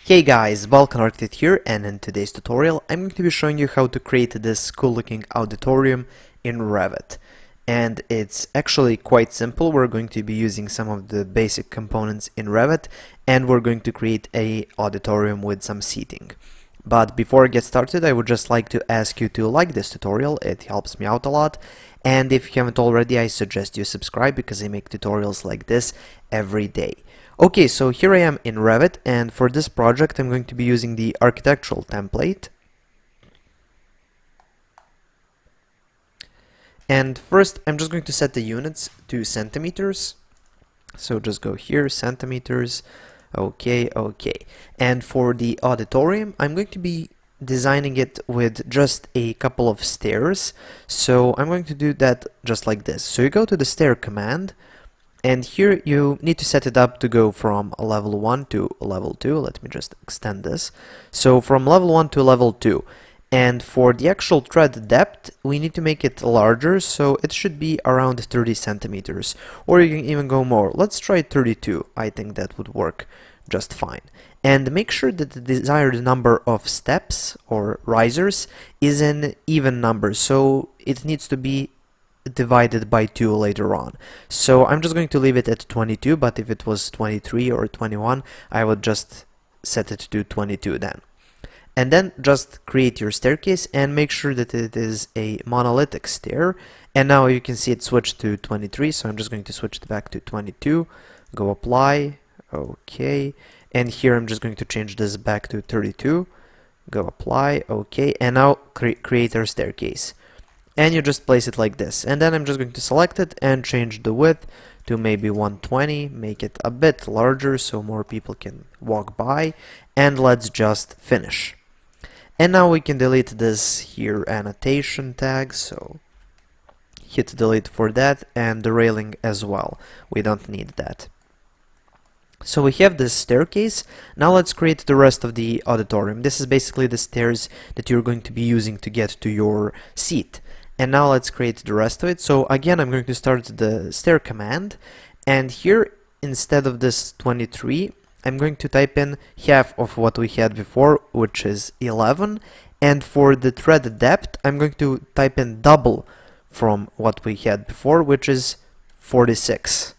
Hey guys, Vulcan Architect here, and in today's tutorial I'm going to be showing you how to create this cool looking auditorium in Revit. And it's actually quite simple. We're going to be using some of the basic components in Revit, and we're going to create a auditorium with some seating. But before I get started, I would just like to ask you to like this tutorial. It helps me out a lot, and if you haven't already, I suggest you subscribe because I make tutorials like this every day. Okay, so here I am in Revit, and for this project I'm going to be using the architectural template. And first I'm just going to set the units to centimeters. So just go here, centimeters, okay. And for the auditorium I'm going to be designing it with just a couple of stairs. So I'm going to do that just like this. So you go to the stair command, and here you need to set it up to go from level 1 to level 2. Let me just extend this. So from level 1 to level 2. And for the actual tread depth, we need to make it larger, so it should be around 30 centimeters. Or you can even go more. Let's try 32. I think that would work just fine. And make sure that the desired number of steps or risers is an even number, so it needs to be divided by 2 later on. So I'm just going to leave it at 22, but if it was 23 or 21, I would just set it to 22 then. And then just create your staircase and make sure that it is a monolithic stair. And now you can see it switched to 23, so I'm just going to switch it back to 22. Go apply, okay. And here I'm just going to change this back to 32. Go apply, okay. And now create our staircase. And you just place it like this, and then I'm just going to select it and change the width to maybe 120, make it a bit larger so more people can walk by, and let's just finish. And now we can delete this here annotation tag, so hit delete for that, and the railing as well, we don't need that. So we have this staircase. Now let's create the rest of the auditorium. This is basically the stairs that you're going to be using to get to your seat. And now let's create the rest of it. So again, I'm going to start the stair command, and here instead of this 23, I'm going to type in half of what we had before, which is 11, and for the tread depth I'm going to type in double from what we had before, which is 46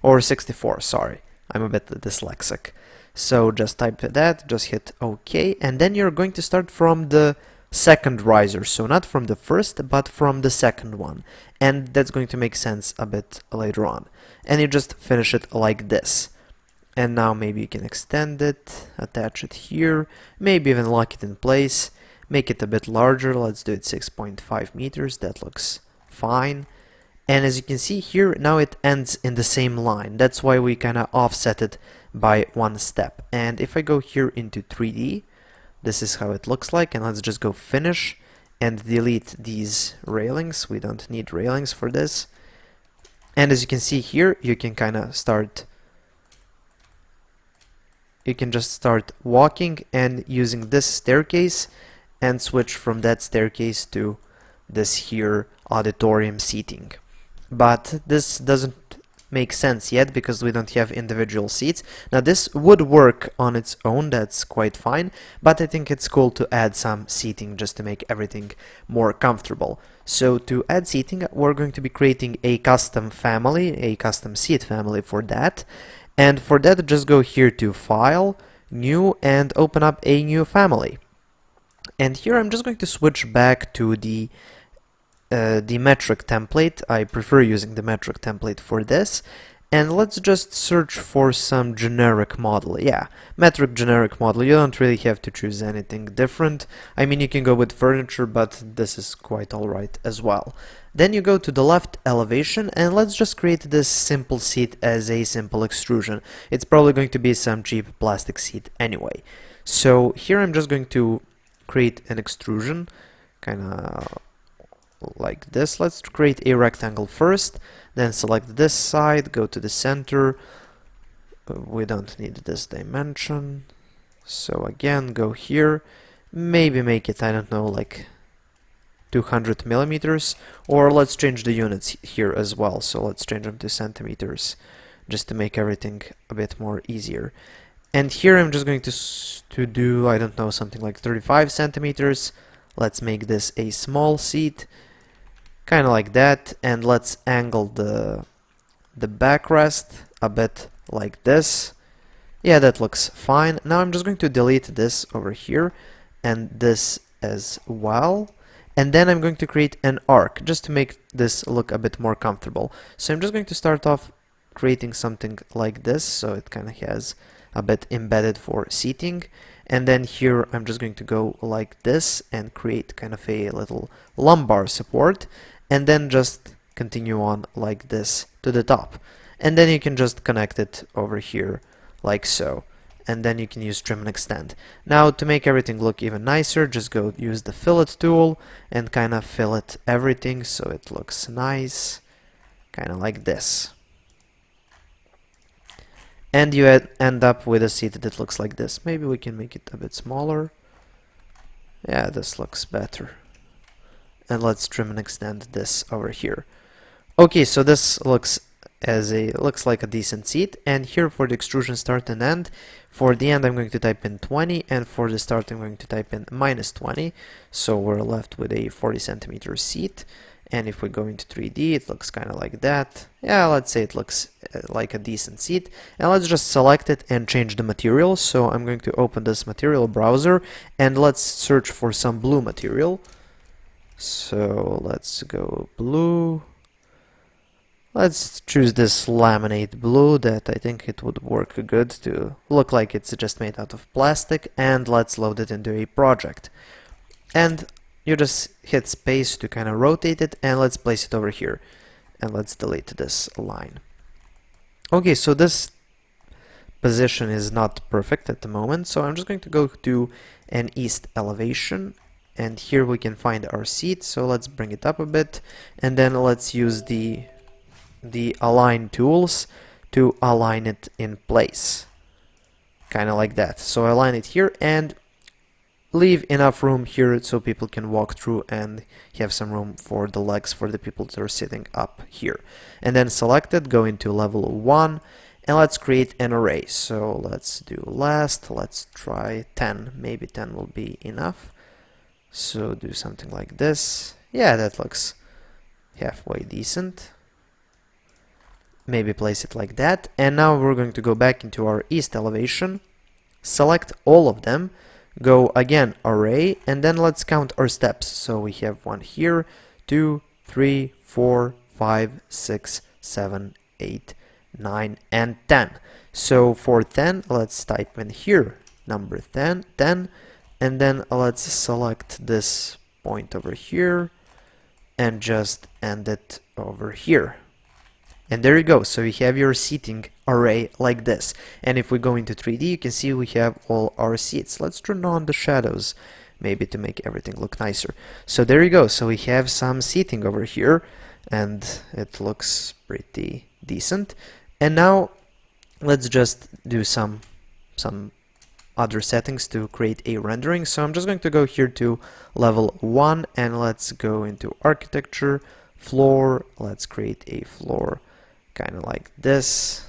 or 64, sorry, I'm a bit dyslexic. So just type that, just hit OK, and then you're going to start from the second riser, so not from the first but from the second one, and that's going to make sense a bit later on. And you just finish it like this. And now maybe you can extend it, attach it here, maybe even lock it in place, make it a bit larger. Let's do it 6.5 meters, that looks fine. And as you can see here, now it ends in the same line. That's why we kind of offset it by one step. And if I go here into 3D, this is how it looks like, and let's just go finish and delete these railings. We don't need railings for this. And as you can see here, you can kind of start, you can just start walking and using this staircase and switch from that staircase to this here auditorium seating. But this doesn't make sense yet because we don't have individual seats. Now this would work on its own, that's quite fine, but I think it's cool to add some seating just to make everything more comfortable. So to add seating, we're going to be creating a custom family, a custom seat family for that. And for that, just go here to File, New, and open up a new family. And here I'm just going to switch back to the metric template. I prefer using the metric template for this. And let's just search for some generic model. Yeah, metric generic model. You don't really have to choose anything different. I mean, you can go with furniture, but this is quite alright as well. Then you go to the left elevation, and let's just create this simple seat as a simple extrusion. It's probably going to be some cheap plastic seat anyway. So here I'm just going to create an extrusion, kinda like this. Let's create a rectangle first, then select this side, go to the center. We don't need this dimension, so again go here, maybe make it, I don't know, like 200 millimeters, or let's change the units here as well, so let's change them to centimeters just to make everything a bit more easier. And here I'm just going to do, I don't know, something like 35 centimeters. Let's make this a small seat, kind of like that, and let's angle the backrest a bit like this. Yeah, that looks fine. Now I'm just going to delete this over here and this as well. And then I'm going to create an arc just to make this look a bit more comfortable. So I'm just going to start off creating something like this, so it kind of has a bit embedded for seating. And then here I'm just going to go like this and create kind of a little lumbar support, and then just continue on like this to the top. And then you can just connect it over here like so. And then you can use trim and extend. Now to make everything look even nicer, just go use the fillet tool and kind of fillet everything so it looks nice, kind of like this. And you end up with a seat that looks like this. Maybe we can make it a bit smaller. Yeah, this looks better. And let's trim and extend this over here. Okay, so this looks like a decent seat. And here for the extrusion start and end, for the end I'm going to type in 20, and for the start I'm going to type in -20. So we're left with a 40 centimeter seat. And if we go into 3D, it looks kind of like that. Yeah, let's say it looks like a decent seat. And let's just select it and change the material. So I'm going to open this material browser and let's search for some blue material. So let's go blue. Let's choose this laminate blue that I think it would work good to look like it's just made out of plastic. And let's load it into a project. And you just hit space to kind of rotate it, and let's place it over here. And let's delete this line. Okay, so this position is not perfect at the moment, so I'm just going to go to an east elevation, and here we can find our seat. So let's bring it up a bit, and then let's use the align tools to align it in place, kind of like that. So align it here and leave enough room here so people can walk through and have some room for the legs for the people that are sitting up here. And then select it, go into level 1, and let's create an array. So let's do last, let's try 10, maybe 10 will be enough. So do something like this. Yeah, that looks halfway decent. Maybe place it like that. And now we're going to go back into our east elevation, select all of them, go again array, and then let's count our steps. So we have 1 here, 2, 3, 4, 5, 6, 7, 8, 9, and 10. So for 10, let's type in here number 10, and then let's select this point over here and just end it over here. And there you go. So you have your seating array like this. And if we go into 3D, you can see we have all our seats. Let's turn on the shadows, maybe to make everything look nicer. So there you go. So we have some seating over here, and it looks pretty decent. And now let's just do some other settings to create a rendering. So I'm just going to go here to level 1, and let's go into architecture, floor. Let's create a floor kind of like this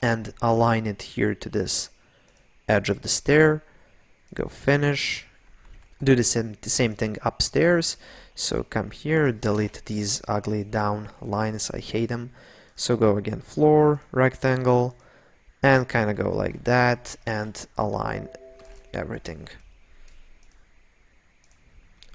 and align it here to this edge of the stair. Go finish, do the same thing upstairs. So come here, delete these ugly down lines, I hate them. So go again floor, rectangle, and kind of go like that and align everything.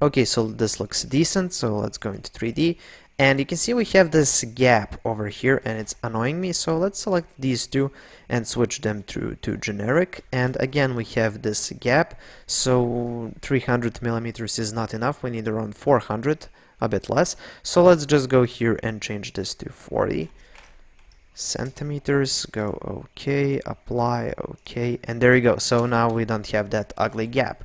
Okay, so this looks decent. So let's go into 3D. And you can see we have this gap over here and it's annoying me. So let's select these two and switch them to generic. And again, we have this gap. So 300 millimeters is not enough. We need around 400, a bit less. So let's just go here and change this to 40 centimeters. Go OK, apply, OK. And there you go. So now we don't have that ugly gap.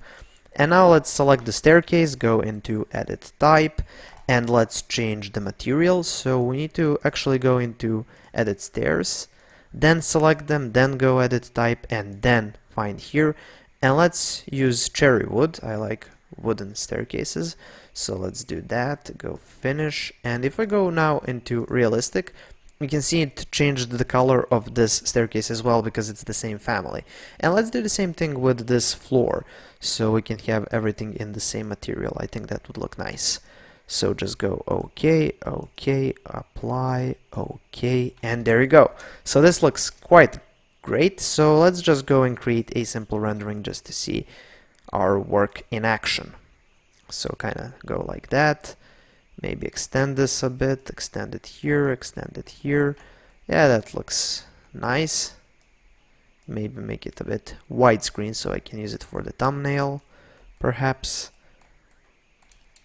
And now let's select the staircase, go into edit type, and let's change the material. So we need to actually go into edit stairs, then select them, then go edit type, and then find here. And let's use cherry wood. I like wooden staircases. So let's do that, go finish. And if I go now into realistic, we can see it changed the color of this staircase as well because it's the same family. And let's do the same thing with this floor, so we can have everything in the same material. I think that would look nice. So just go OK, OK, apply, OK, and there you go. So this looks quite great. So let's just go and create a simple rendering just to see our work in action. So kind of go like that. Maybe extend this a bit, extend it here, extend it here. Yeah, that looks nice. Maybe make it a bit widescreen so I can use it for the thumbnail, perhaps.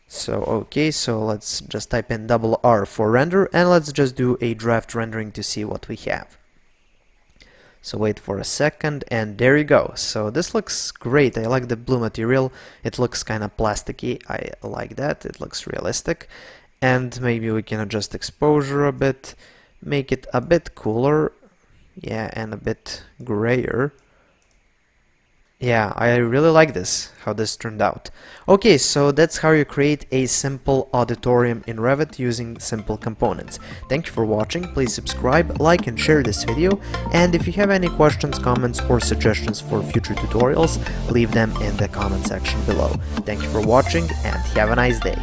So okay, so let's just type in R for render, and let's just do a draft rendering to see what we have. So wait for a second, and there you go. So this looks great. I like the blue material. It looks kind of plasticky. I like that. It looks realistic. And maybe we can adjust exposure a bit, make it a bit cooler. Yeah, and a bit grayer. Yeah, I really like this, how this turned out. Okay, so that's how you create a simple auditorium in Revit using simple components. Thank you for watching. Please subscribe, like and share this video. And if you have any questions, comments or suggestions for future tutorials, leave them in the comment section below. Thank you for watching and have a nice day.